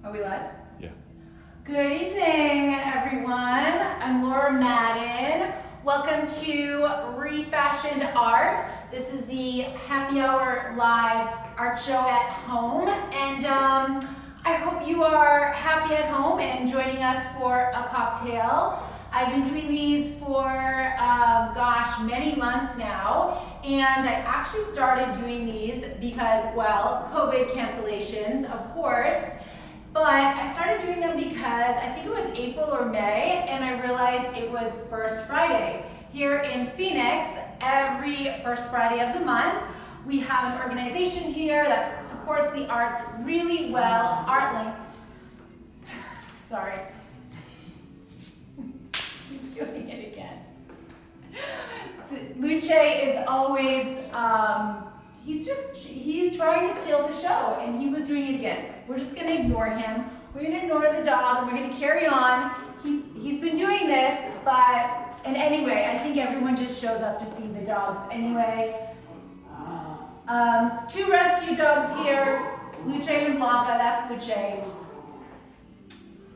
Are we live? Yeah. Good evening, everyone. I'm Laura Madden. Welcome to ReFashioned Art. This is the happy hour live art show at home. And I hope you are happy at home and joining us for a cocktail. I've been doing these for, many months now. And I actually started doing these because, well, COVID cancellations, of course. But I started doing them because I think it was April or May, and I realized it was First Friday. Here in Phoenix, every first Friday of the month, we have an organization here that supports the arts really well. ArtLink. Sorry. He's doing it again. Luce is always, he's trying to steal the show, and he was doing it again. We're just gonna ignore him. We're gonna ignore the dog, and we're gonna carry on. He's been doing this, and anyway, I think everyone just shows up to see the dogs anyway. Two rescue dogs here, Luce and Blanca. That's Luce.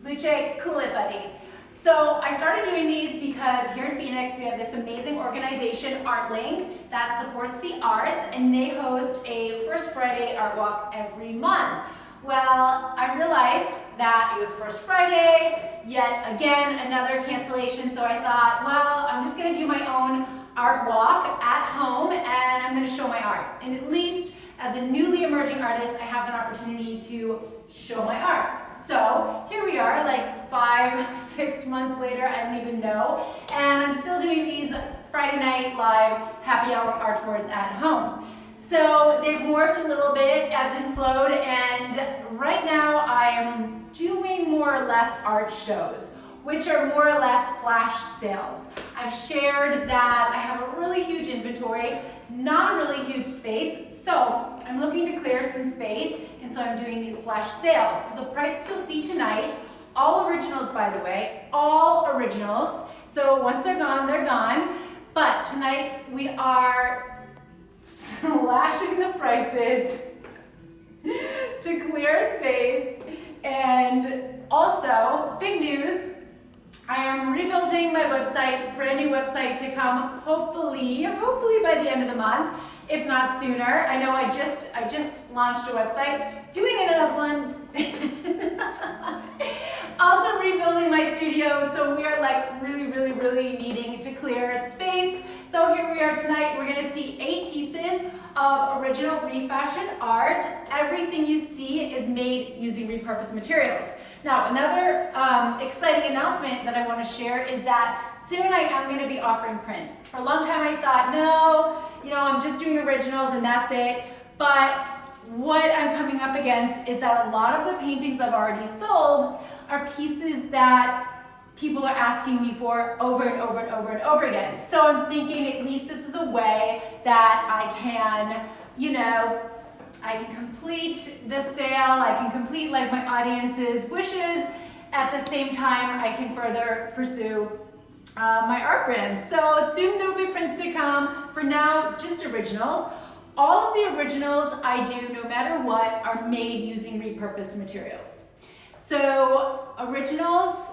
Luce, cool it, buddy. So I started doing these because here in Phoenix we have this amazing organization, ArtLink, that supports the arts, and they host a First Friday art walk every month. Well, I realized that it was First Friday, yet again another cancellation, so I thought, well, I'm just gonna do my own art walk at home and I'm gonna show my art. And at least as a newly emerging artist, I have an opportunity to show my art. So here we are, like 5-6 months later, I don't even know, and I'm still doing these Friday night live happy hour art tours at home. So they've morphed a little bit, ebbed and flowed, and right now I am doing more or less art shows, which are more or less flash sales. I've shared that I have a really huge inventory, not a really huge space, so I'm looking to clear some space, and so I'm doing these flash sales. So the prices you'll see tonight, all originals by the way, all originals. So once they're gone, they're gone. But tonight we are slashing the prices to clear space. And also, big news, I am rebuilding my website, brand new website to come hopefully by the end of the month, if not sooner. I know I just launched a website, doing another one. Also rebuilding my studio, so we are like really needing to clear space. So here we are tonight. We're gonna see 8 pieces of original ReFashioned art. Everything you see is made using repurposed materials. Now, another exciting announcement that I want to share is that soon I am going to be offering prints. For a long time I thought, no, I'm just doing originals and that's it. But what I'm coming up against is that a lot of the paintings I've already sold are pieces that people are asking me for over and over again. So I'm thinking at least this is a way that I can, I can complete the sale, I can complete like my audience's wishes. At the same time, I can further pursue my art brand. So soon there will be prints to come. For now, just originals. All of the originals I do, no matter what, are made using repurposed materials. So originals,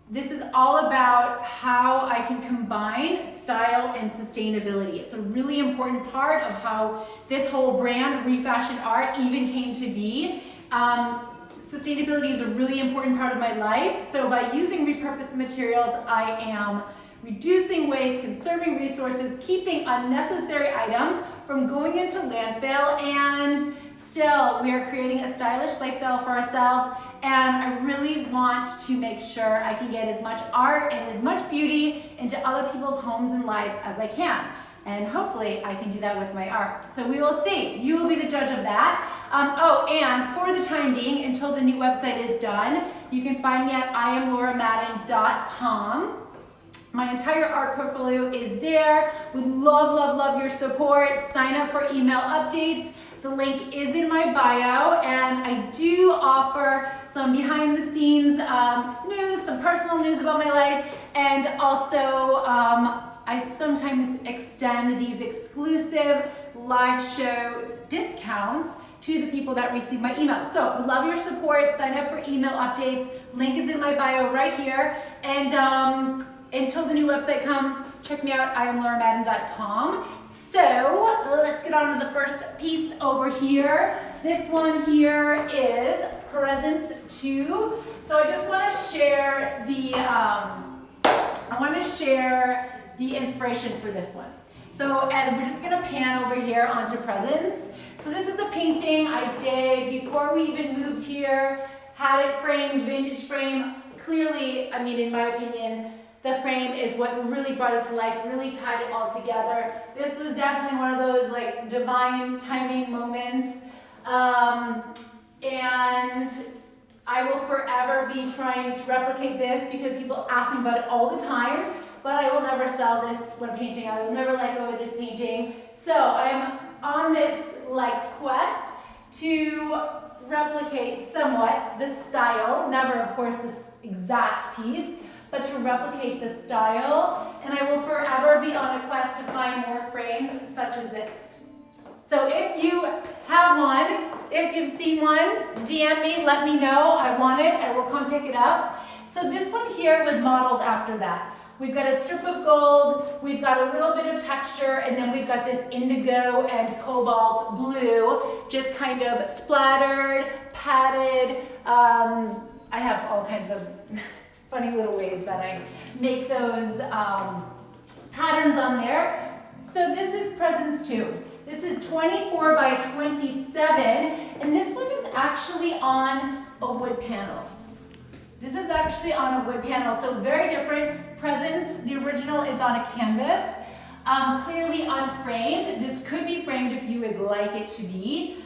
this is all about how I can combine style and sustainability. It's a really important part of how this whole brand, ReFashioned Art, even came to be. Sustainability is a really important part of my life. So by using repurposed materials, I am reducing waste, conserving resources, keeping unnecessary items from going into landfill, and still we are creating a stylish lifestyle for ourselves. And I really want to make sure I can get as much art and as much beauty into other people's homes and lives as I can. And hopefully I can do that with my art. So we will see. You will be the judge of that. And for the time being, until the new website is done, you can find me at iamlauramadden.com. My entire art portfolio is there. Would love your support. Sign up for email updates. The link is in my bio, and I do offer some behind the scenes news, some personal news about my life, and also I sometimes extend these exclusive live show discounts to the people that receive my emails. So we love your support. Sign up for email updates. Link is in my bio right here. And until the new website comes, check me out, IamLauraMadden.com. So let's get on to the first piece over here. This one here is Presents 2. So I just want to share the inspiration for this one. So, and we're just gonna pan over here onto presents. So this is a painting I did before we even moved here, had it framed, vintage frame. Clearly, I mean, in my opinion, the frame is what really brought it to life, really tied it all together. This was definitely one of those like divine timing moments. And I will forever be trying to replicate this because people ask me about it all the time, but I will never sell this one painting. I will never let go of this painting. So I'm on this like quest to replicate somewhat the style, never of course this exact piece, but to replicate the style. And I will forever be on a quest to find more frames such as this. So if you have one, if you've seen one, DM me, let me know. I want it, I will come pick it up. So this one here was modeled after that. We've got a strip of gold, we've got a little bit of texture, and then we've got this indigo and cobalt blue, just kind of splattered, padded. I have all kinds of funny little ways that I make those patterns on there. So this is Presents 2. This is 24 by 27, and this one is actually on a wood panel. This is actually on a wood panel, so very different. Presents, the original is on a canvas, clearly unframed. This could be framed if you would like it to be.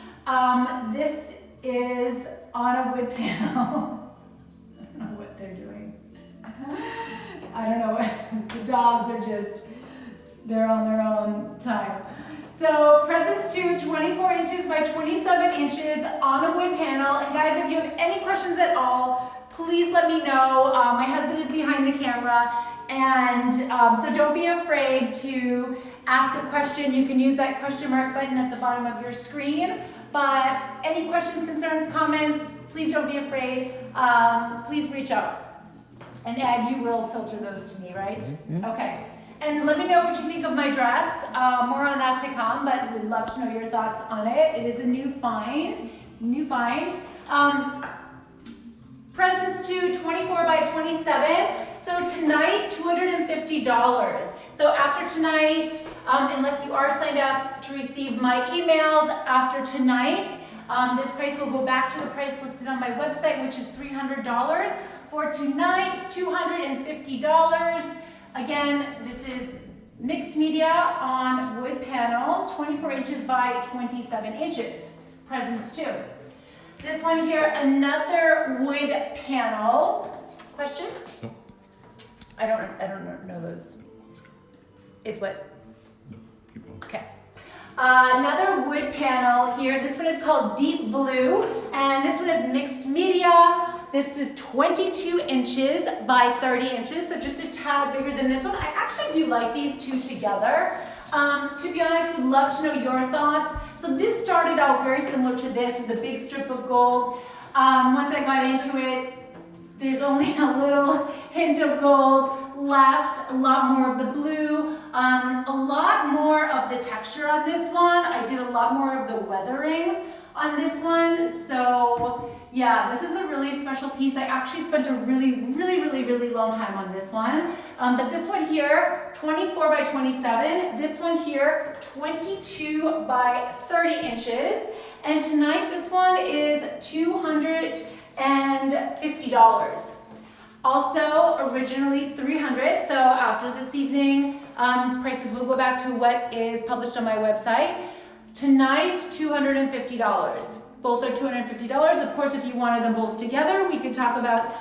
This is on a wood panel. I don't know what they're doing. I don't know, the dogs are just, they're on their own time. So Presents 2, 24 inches by 27 inches on a wood panel. And guys, if you have any questions at all, please let me know. My husband is behind the camera, and so don't be afraid to ask a question. You can use that question mark button at the bottom of your screen. But any questions, concerns, comments, please don't be afraid. Please reach out. And Ed, you will filter those to me, right? Mm-hmm. Okay. And let me know what you think of my dress. More on that to come, but we'd love to know your thoughts on it. It is a new find. Presents 2, 24 by 27. So tonight, $250. So after tonight, unless you are signed up to receive my emails after tonight, this price will go back to the price listed on my website, which is $300. For tonight, $250. Again, this is mixed media on wood panel, 24 inches by 27 inches. Presents 2. This one here, another wood panel. Question? No. I don't know those. Is what? No, keep going. Okay. Another wood panel here. This one is called Deep Blue, and this one is mixed media. This is 22 inches by 30 inches, so just a tad bigger than this one. I actually do like these two together. To be honest, would love to know your thoughts. So this started out very similar to this with a big strip of gold. Once I got into it, there's only a little hint of gold left, a lot more of the blue, a lot more of the texture on this one. I did a lot more of the weathering on this one. So yeah, this is a really special piece. I actually spent a really long time on this one. But this one here, 24 by 27. This one here, 22 by 30 inches. And tonight, this one is $250. Also, originally $300. So after this evening, prices will go back to what is published on my website. Tonight, $250. Both are $250. Of course, if you wanted them both together, we could talk about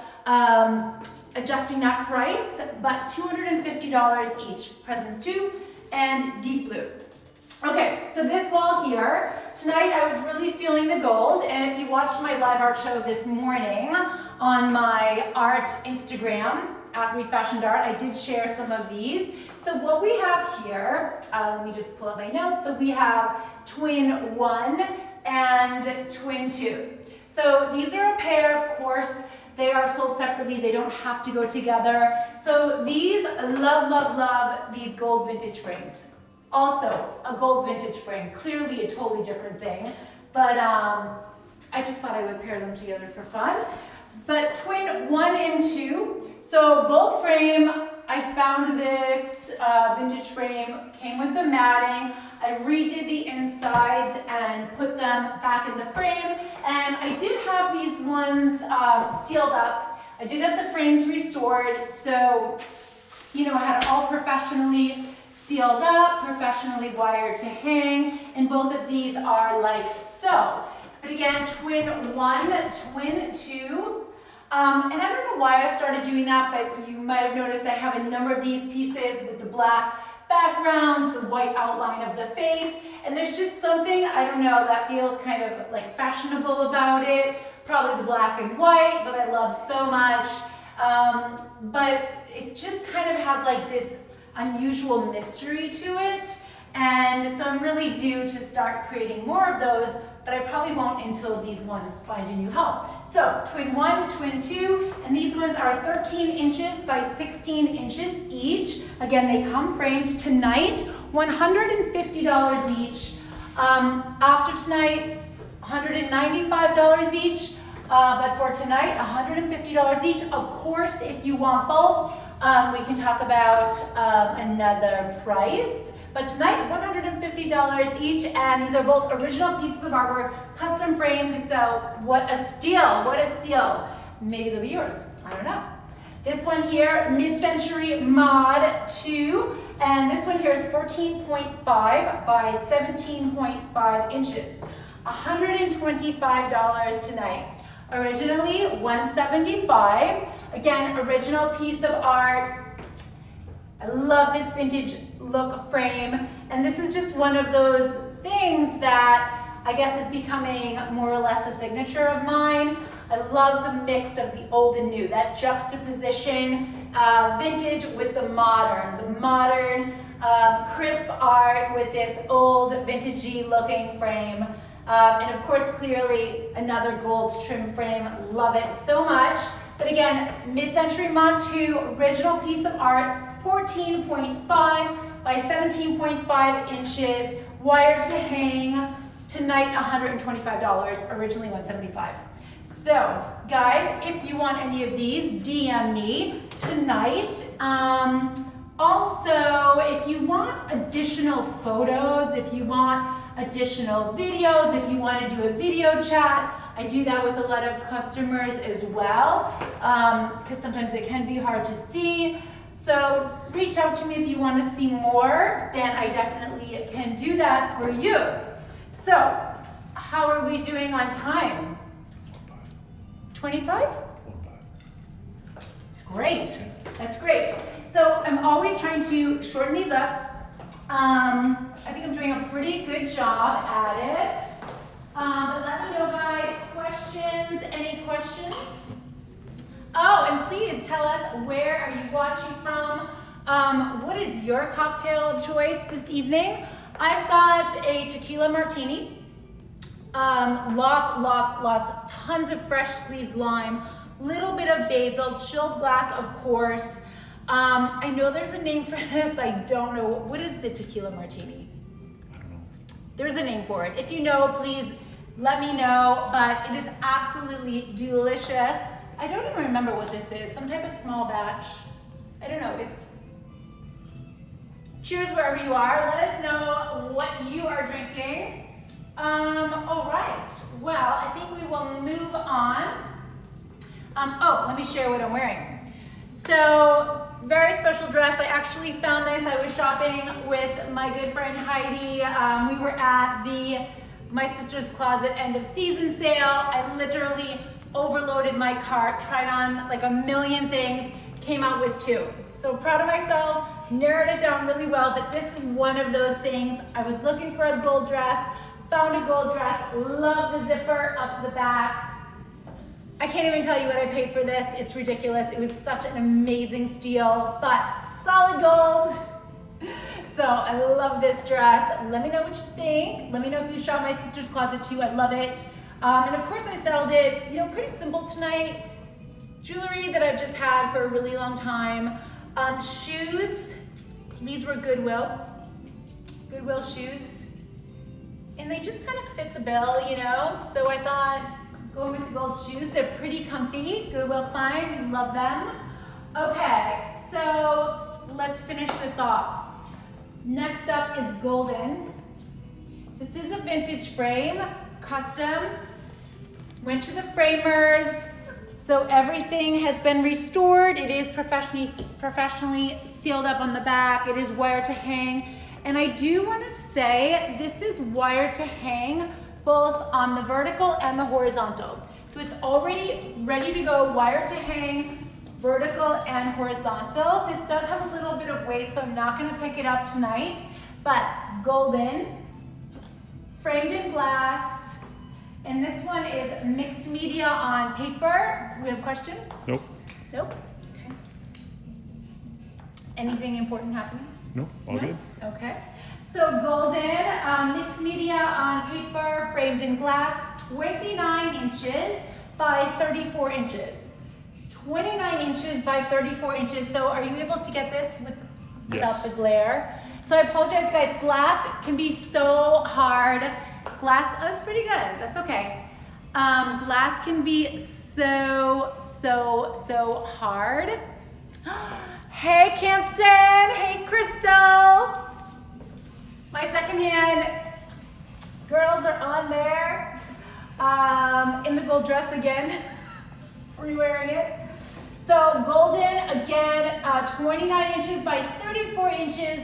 adjusting that price, but $250 each. Presents 2 and Deep Blue. Okay, so this wall here, tonight I was really feeling the gold, and if you watched my live art show this morning on my art Instagram, at ReFashioned Art, I did share some of these. So what we have here, let me just pull up my notes. So we have twin 1 and twin 2. So these are a pair, of course. They are sold separately. They don't have to go together. So these, love, love, love these gold vintage frames. Also, a gold vintage frame, clearly a totally different thing. But I just thought I would pair them together for fun. But twin 1 and 2. So gold frame, I found this vintage frame, came with the matting. I redid the insides and put them back in the frame. And I did have these ones sealed up. I did have the frames restored. So, you know, I had it all professionally sealed up, professionally wired to hang. And both of these are like so. But again, twin 1, twin 2. And I don't know why I started doing that, but you might have noticed I have a number of these pieces with the black background, the white outline of the face, and there's just something, I don't know, that feels kind of like fashionable about it. Probably the black and white that I love so much, but it just kind of has like this unusual mystery to it, and so I'm really due to start creating more of those, but I probably won't until these ones find a new home. So twin 1, twin 2, and these ones are 13 inches by 16 inches each. Again, they come framed tonight, $150 each. After tonight, $195 each, but for tonight, $150 each. Of course, if you want both, we can talk about another price. But tonight, $150 each, and these are both original pieces of artwork, custom framed, so what a steal, what a steal. Maybe they'll be yours, I don't know. This one here, mid-century mod 2, and this one here is 14.5 by 17.5 inches. $125 tonight. Originally, $175. Again, original piece of art. I love this vintage look frame, and this is just one of those things that I guess is becoming more or less a signature of mine. I love the mix of the old and new, that juxtaposition, vintage with the modern crisp art with this old vintagey looking frame. And of course, clearly another gold trim frame, love it so much. But again, mid-century mod 2, original piece of art, 14.5 by 17.5 inches, wired to hang, tonight $125, originally $175. So guys, if you want any of these, DM me tonight. Also, if you want additional photos, if you want additional videos, if you want to do a video chat, I do that with a lot of customers as well, because sometimes it can be hard to see. So reach out to me if you want to see more, then I definitely can do that for you. So how are we doing on time? 25? It's great. That's great. So I'm always trying to shorten these up. I think I'm doing a pretty good job at it. But let me know, guys, questions? Any questions? Oh, and please tell us, where are you watching from? What is your cocktail of choice this evening? I've got a Tequila Martini. Lots, tons of fresh squeezed lime, little bit of basil, chilled glass, of course. I know there's a name for this. I don't know. What is the Tequila Martini? I don't know. There's a name for it. If you know, please let me know. But it is absolutely delicious. I don't even remember what this is. Some type of small batch. I don't know. It's. Cheers wherever you are. Let us know what you are drinking. All right. Well, I think we will move on. Oh, let me share what I'm wearing. So, very special dress. I actually found this. I was shopping with my good friend Heidi. We were at the My Sister's Closet end of season sale. I literally overloaded my cart, tried on like a million things, came out with 2. So proud of myself, narrowed it down really well, but this is one of those things. I was looking for a gold dress, found a gold dress, love the zipper up the back. I can't even tell you what I paid for this. It's ridiculous. It was such an amazing steal, but solid gold. So I love this dress. Let me know what you think. Let me know if you shop my sister's closet too. I love it. And of course I styled it, pretty simple tonight. Jewelry that I've just had for a really long time. Shoes, these were Goodwill shoes. And they just kind of fit the bill, So I thought, go with the gold shoes. They're pretty comfy. Goodwill fine, we love them. Okay, so let's finish this off. Next up is golden. This is a vintage frame, custom. Went to the framers, so everything has been restored. It is professionally sealed up on the back. It is wire to hang. And I do want to say this is wire to hang both on the vertical and the horizontal. So it's already ready to go, wire to hang, vertical and horizontal. This does have a little bit of weight, so I'm not going to pick it up tonight. But golden, framed in glass, and this one is mixed media on paper. We have a question? Nope. Nope. Okay. Anything important happening? No, all good. Okay. So golden, mixed media on paper, framed in glass, 29 inches by 34 inches. 29 inches by 34 inches. So are you able to get this without the glare? So I apologize, guys. Glass can be so hard. Glass, oh, that's pretty good. That's okay. Glass can be so hard. Hey, Campson. Hey, Crystal. My secondhand girls are on there. In the gold dress again. Re-wearing it. So golden, again, 29 inches by 34 inches,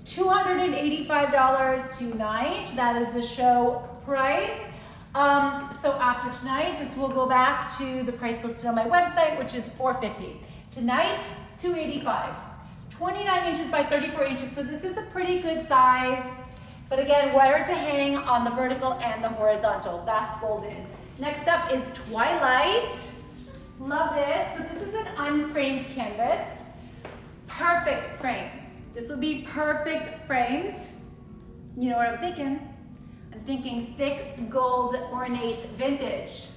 $285 tonight. That is the show price. So after tonight, this will go back to the price listed on my website, which is $450. Tonight, $285. 29 inches by 34 inches, so this is a pretty good size. But again, wire to hang on the vertical and the horizontal. That's golden. Next up is Twilight. Love this. So this is an unframed canvas. Perfect frame. This will be perfect framed. You know what I'm thinking? I'm thinking thick gold ornate vintage.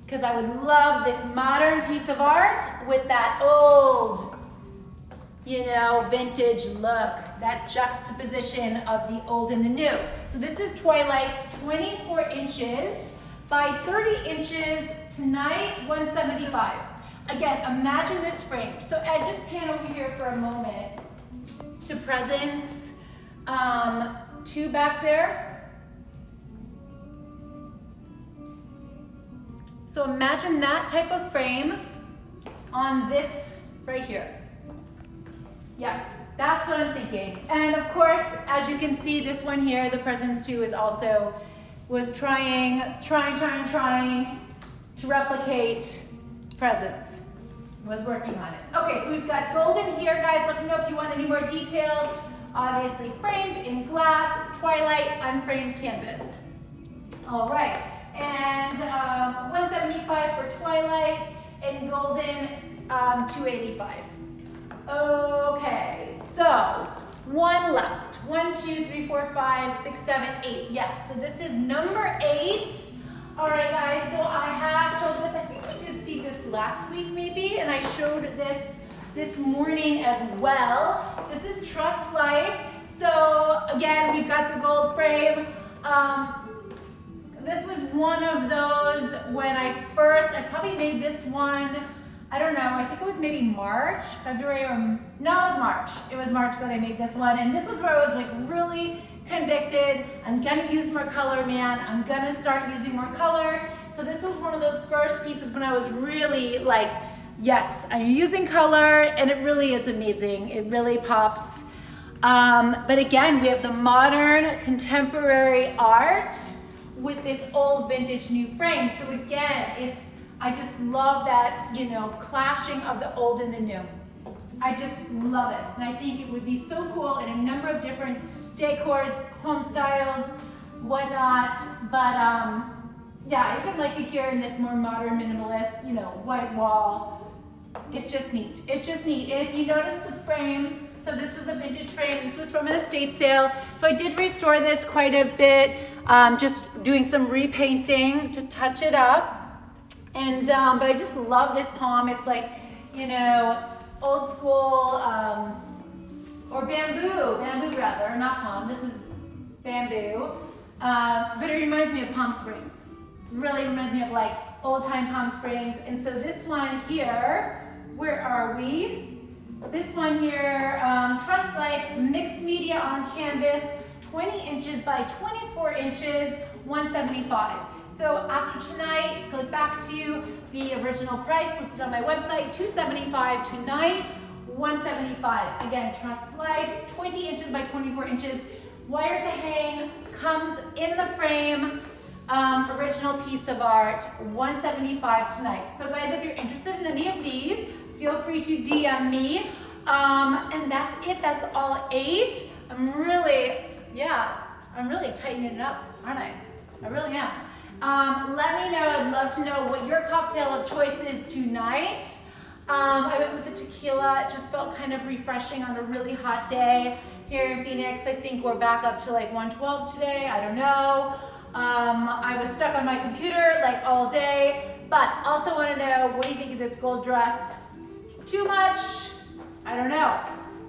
Because I would love this modern piece of art with that old, vintage look. That juxtaposition of the old and the new. So this is Twilight, 24 inches by 30 inches. Tonight, $175. Again, imagine this frame. So Ed, just pan over here for a moment to presents. Two back there. So imagine that type of frame on this right here. Yeah, that's what I'm thinking. And of course, as you can see, this one here, the presents too, was trying to replicate presents. Was working on it. Okay, so we've got golden here, guys. Let me know if you want any more details. Obviously framed in glass, Twilight, unframed canvas. All right, and $175 for Twilight, and golden, $285. Okay, so one left. 1, 2, 3, 4, 5, 6, 7, 8. Yes, so this is number 8. All right, guys, so I have showed this. I think we did see this last week maybe, and I showed this morning as well. This is Trust Life. So again, we've got the gold frame. This was one of those when I probably made this one, I don't know, I think it was maybe March, February, or no, it was March. It was March that I made this one, and this was where I was like really convicted. I'm gonna use more color, man. I'm gonna start using more color. So this was one of those first pieces when I was really like, yes, I'm using color, and it really is amazing. It really pops. But again, we have the modern contemporary art with its old vintage new frame. So again, I just love that, clashing of the old and the new. I just love it. And I think it would be so cool in a number of different decors, home styles, whatnot. But yeah, I even like it here in this more modern minimalist, white wall. It's just neat. It's just neat. If you notice the frame, So this was a vintage frame. This was from an estate sale. So I did restore this quite a bit, just doing some repainting to touch it up. And but I just love this palm. It's like, you know, old school, or bamboo rather, not palm. This is bamboo. But it reminds me of Palm Springs. Really reminds me of like old time Palm Springs. And so this one here, where are we? This one here, Trust Life mixed media on canvas, 20 inches by 24 inches, $175. So after tonight, goes back to the original price listed on my website, $275 tonight, $175. Again, Trust Life, 20 inches by 24 inches, wire to hang, comes in the frame, original piece of art, $175 tonight. So guys, if you're interested in any of these, feel free to DM me. And that's it, that's all 8. I'm really tightening it up, aren't I? I really am. Let me know, I'd love to know what your cocktail of choice is tonight. I went with the tequila, it just felt kind of refreshing on a really hot day here in Phoenix. I think we're back up to like 112 today, I don't know. I was stuck on my computer like all day, but also want to know, what do you think of this gold dress? Too much? I don't know.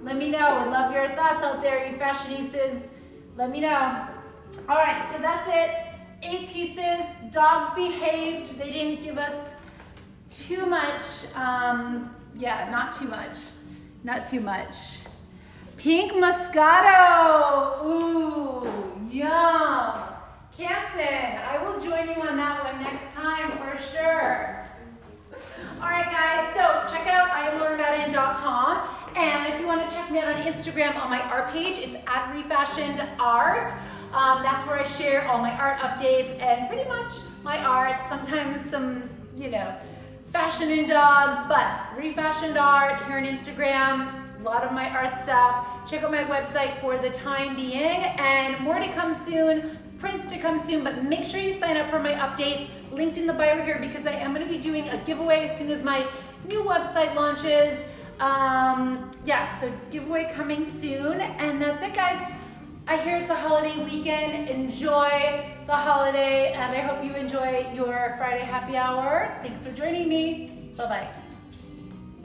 Let me know. I'd love your thoughts out there, you fashionistas. Let me know. All right, so that's it. 8 pieces. Dogs behaved. They didn't give us too much. Yeah, not too much. Not too much. Pink Moscato. Ooh, yum. Campson, I will join you on that one next time for sure. All right, guys, so check out IamLaurenMadden.com. And if you want to check me out on Instagram on my art page, it's at ReFashioned Art. That's where I share all my art updates and pretty much my art, sometimes some, you know, fashion and dogs, but ReFashioned Art here on Instagram, a lot of my art stuff. Check out my website for the time being, and more to come soon, prints to come soon, but make sure you sign up for my updates, linked in the bio here, because I am going to be doing a giveaway as soon as my new website launches. Yeah, so giveaway coming soon, and that's it, guys. I hear it's a holiday weekend. Enjoy the holiday, and I hope you enjoy your Friday happy hour. Thanks for joining me. Bye-bye.